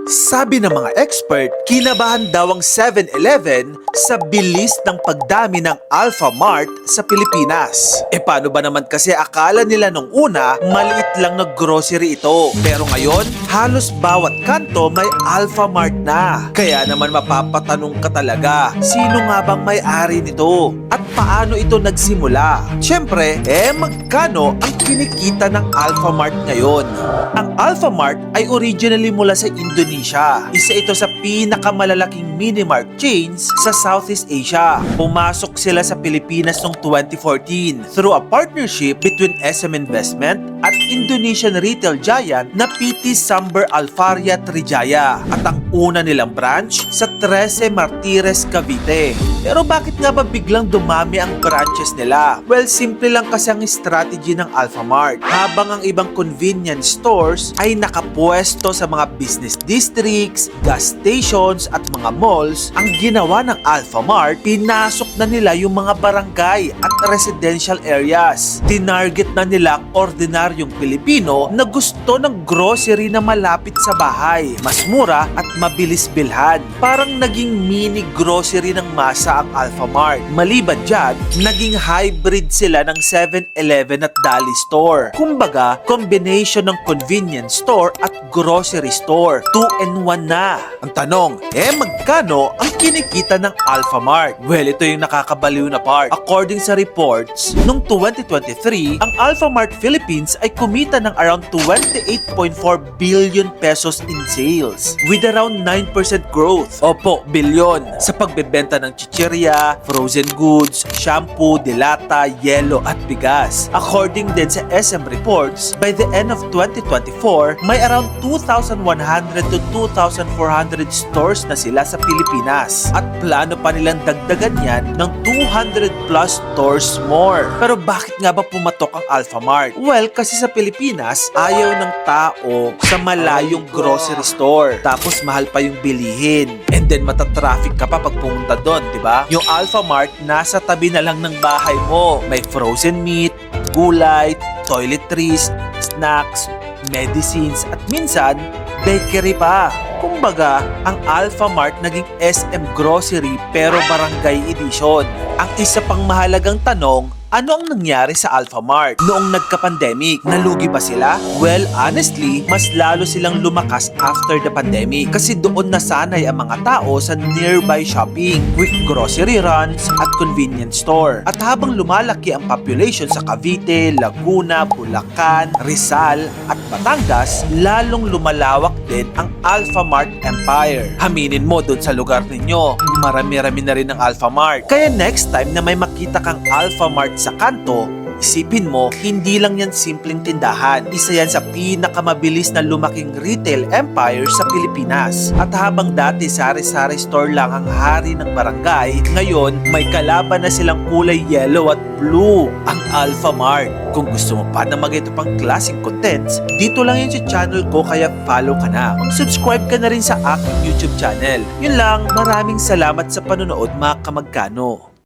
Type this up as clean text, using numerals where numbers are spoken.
Sabi ng mga expert, kinabahan daw ang 7-Eleven sa bilis ng pagdami ng Alfamart sa Pilipinas. Paano ba naman kasi akala nila nung una, maliit lang na grocery ito. Pero ngayon, halos bawat kanto may Alfamart na. Kaya naman mapapatanong ka talaga, sino nga bang may-ari nito? At paano ito nagsimula? Siyempre, magkano ang kinikita ng Alfamart ngayon? Ang Alfamart ay originally mula sa Indonesia. Isa ito sa pinakamalalaking mini-mart chains sa Southeast Asia. Pumasok sila sa Pilipinas noong 2014 through a partnership between SM Investment at Indonesian retail giant na PT Samber Alfaria Trijaya at ang una nilang branch sa 13 Martires, Cavite. Pero bakit nga ba biglang dumami ang branches nila? Well, simple lang kasi ang strategy ng Alfamart. Habang ang ibang convenience stores ay nakapwesto sa mga business districts, gas stations at mga malls, ang ginawa ng Alfamart, pinasok na nila yung mga barangay at residential areas. Tinarget na nila ang ordinaryong Pilipino na gusto ng grocery na malapit sa bahay, mas mura at mabilis bilhan. Parang naging mini grocery ng masa ang Alfamart. Maliban dyan, naging hybrid sila ng 7-Eleven at Dali Store. Kumbaga, combination ng convenience store at grocery store. 2-in-1 na. Ang tanong, magkano ang kinikita ng Alfamart? Well, ito yung nakakabaliw na part. According sa reports, noong 2023, ang Alfamart Philippines ay kumita ng around 28.4 billion pesos in sales with around 9% growth. Opo, bilyon. Sa pagbebenta ng chichirya, frozen goods, shampoo, dilata, yelo at bigas. According din sa SM reports, by the end of 2024, may around 2,100 to 2,400 stores na sila sa Pilipinas. At plano pa nilang dagdagan yan ng 200 plus stores more. Pero bakit nga ba pumatok ang Alfamart? Well, kasi sa Pilipinas, ayaw ng tao sa malayong grocery store. Tapos mahal pa yung bilihin. And then matatraffic ka pa pag pumunta doon, di ba? Yung Alfamart, nasa tabi na lang ng bahay mo. May frozen meat, gulay, toiletries, snacks, medicines, at minsan, bakery pa. Kumbaga, ang Alfamart naging SM Grocery pero Barangay Edition. Ang isa pang mahalagang tanong, ano ang nangyari sa Alfamart? Noong nagka-pandemic, nalugi ba sila? Well, honestly, mas lalo silang lumakas after the pandemic kasi doon nasanay ang mga tao sa nearby shopping, quick grocery runs at convenience store. At habang lumalaki ang population sa Cavite, Laguna, Bulacan, Rizal at Batangas, lalong lumalawak din ang Alfamart Empire. Aminin mo doon sa lugar ninyo, marami-rami na rin ang Alfamart. Kaya next time na may makita kang Alfamart sa kanto, isipin mo, hindi lang yan simpleng tindahan. Isa yan sa pinakamabilis na lumaking retail empire sa Pilipinas. At habang dati sari-sari store lang ang hari ng barangay, ngayon may kalaban na silang kulay yellow at blue, ang Alfamart. Kung gusto mo pa na mag-ito pang klaseng contents, dito lang yan sa channel ko kaya follow ka na. Subscribe ka na rin sa aking YouTube channel. Yun lang, maraming salamat sa panonood mga kamagkano.